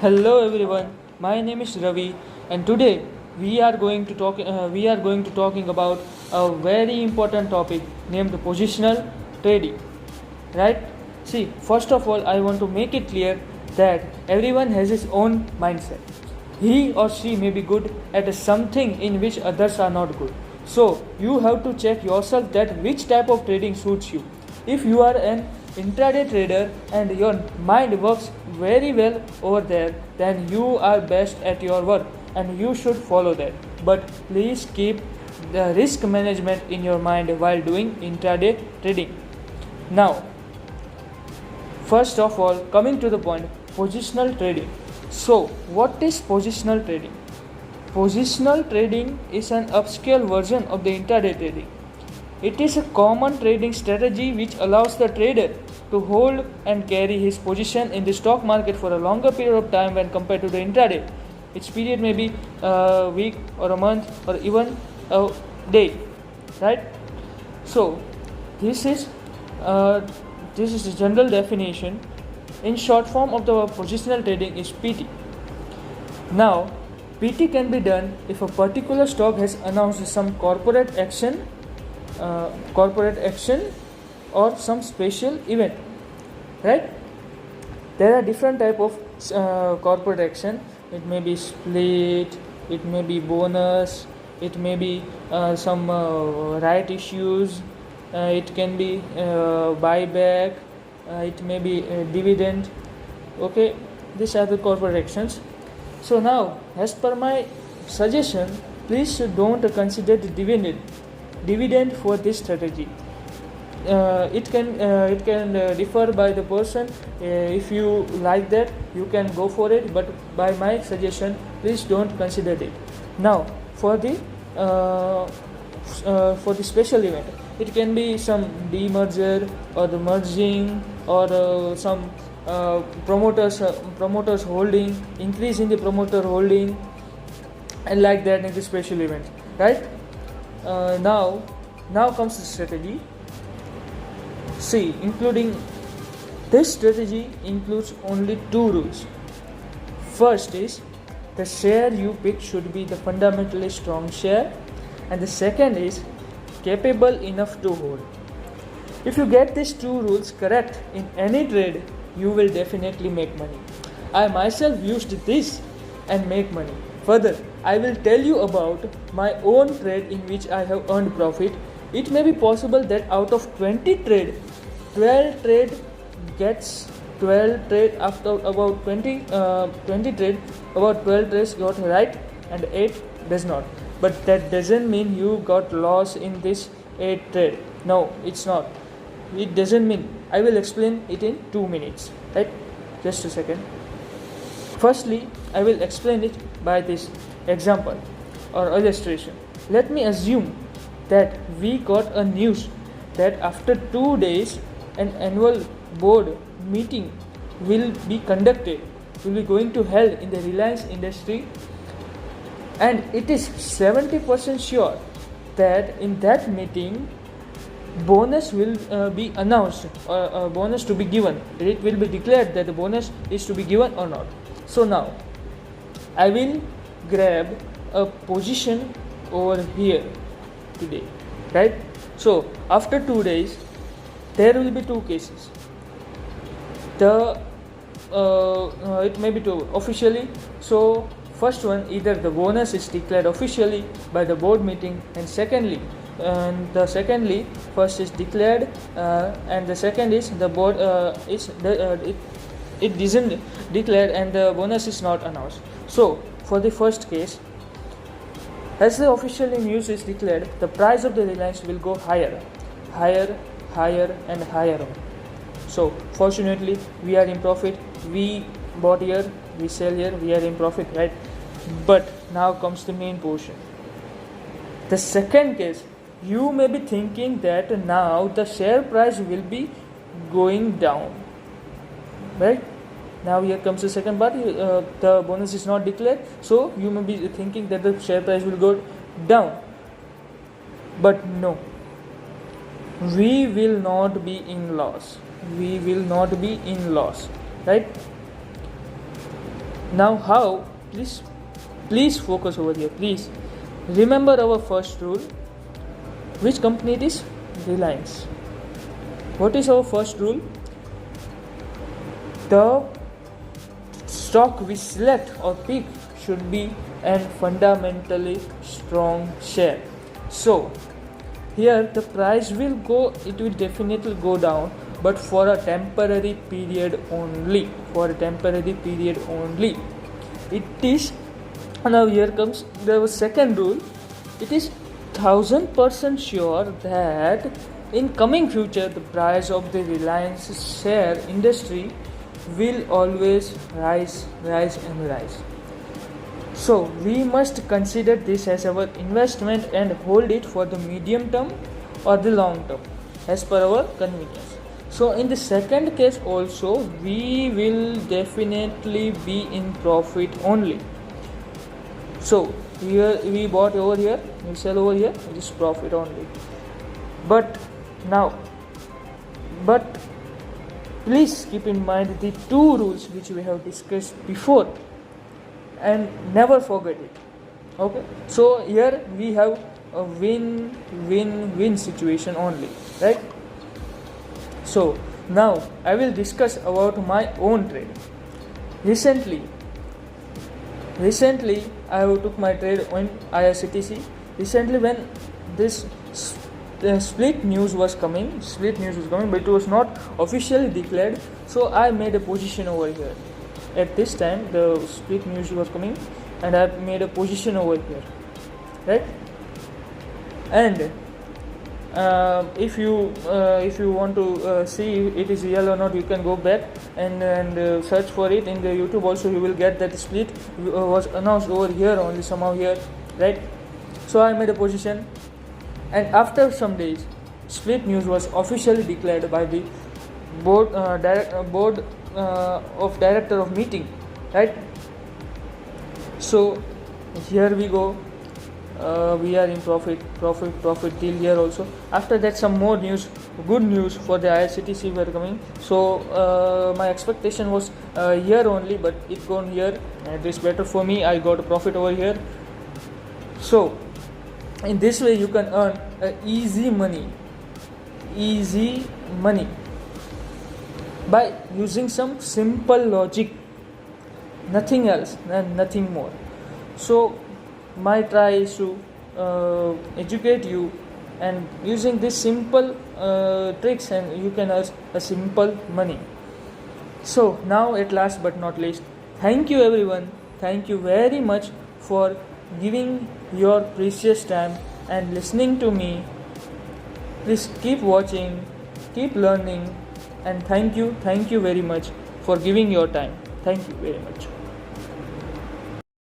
Hello everyone, my name is Ravi, and today we are going to talking about a very important topic named positional trading. Right? See, first of all, I want to make it clear that everyone has his own mindset. He or she may be good at something in which others are not good. So you have to check yourself that which type of trading suits you. If you are an intraday trader and your mind works very well over there, then you are best at your work and you should follow that. But please keep the risk management in your mind while doing intraday trading. Now, first of all, coming to the point, positional trading. So, what is positional trading? Positional trading is an upscale version of the intraday trading. It is a common trading strategy which allows the trader to hold and carry his position in the stock market for a longer period of time when compared to the intraday. Its period may be a week or a month or even a day, right? So, this is uh, this is the general definition. In short form of the positional trading is PT. Now, PT can be done if a particular stock has announced some corporate action or some special event, right? There are different type of corporate action. It may be split, it may be bonus, it may be some right issues, it can be buyback, it may be dividend. Okay, these are the corporate actions. So now, as per my suggestion, please don't consider the dividend for this strategy. It can differ by the person. If you like that, you can go for it. But by my suggestion, please don't consider it. Now, for the special event, it can be some demerger or the merging or some promoters holding, increase in the promoter holding, and like that in the special event, right? Now comes the strategy. See, including this strategy includes only two rules. First is the share you pick should be the fundamentally strong share, and the second is capable enough to hold. If you get these two rules correct in any trade, you will definitely make money. I myself used this and make money. Further, I will tell you about my own trade in which I have earned profit. It may be possible that out of 20 trade, 12 trade gets 12 trade after about 20 trade, about 12 trades got right and 8 does not. But that doesn't mean you got loss in this 8 trade. No, it's not. It doesn't mean. I will explain it in 2 minutes, right? Just a second. Firstly, I will explain it by this example or illustration. Let me assume that we got a news that after 2 days an annual board meeting will be going to held in the Reliance industry, and it is 70% sure that in that meeting bonus will be announced or a bonus to be given. It will be declared that the bonus is to be given or not. So now I will grab a position over here today, right? So after 2 days there will be two cases. It may be two officially. So first one, either the bonus is declared officially by the board meeting, and secondly first is declared and the second is the board it isn't declared and the bonus is not announced. So for the first case, as the official news is declared, the price of the Reliance will go higher and higher on. So fortunately we are in profit. We bought here, we sell here, we are in profit, right? But now comes the main portion. The second case, you may be thinking that now the share price will be going down, right? Now here comes the second part. The bonus is not declared, so you may be thinking that the share price will go down. But no, we will not be in loss. Right? Now how? Please focus over here. Please remember our first rule. Which company it is? Reliance. What is our first rule? The stock we select or pick should be a fundamentally strong share. So here the price will go, it will definitely go down, but for a temporary period only. It is, now here comes the second rule. It is 1000% sure that in coming future the price of the Reliance share industry will always rise. So we must consider this as our investment and hold it for the medium term or the long term as per our convenience. So in the second case also we will definitely be in profit only. So here we bought over here, we sell over here, it is profit only. But please keep in mind the two rules which we have discussed before and never forget it. Okay, so here we have a win-win-win situation only, right? So now I will discuss about my own trade. Recently I took my trade on IRCTC. Recently when this split news was coming, but it was not officially declared, so I made a position over here. At this time the split news was coming and I made a position over here, right? And if you want to see it is real or not, you can go back and search for it in the YouTube also. You will get that split was announced over here only, somehow here, right? So I made a position, and after some days split news was officially declared by the board of director of meeting, right? So here we go, we are in profit till here also. After that some more news, good news for the IRCTC were coming. So my expectation was here only, but it gone here, and it is better for me. I got a profit over here. So in this way you can earn easy money by using some simple logic, nothing else and nothing more. So my try is to educate you, and using this simple tricks, and you can earn a simple money. So now at last but not least, thank you everyone, thank you very much for giving your precious time and listening to me. Please keep watching, keep learning, and thank you very much for giving your time. Thank you very much.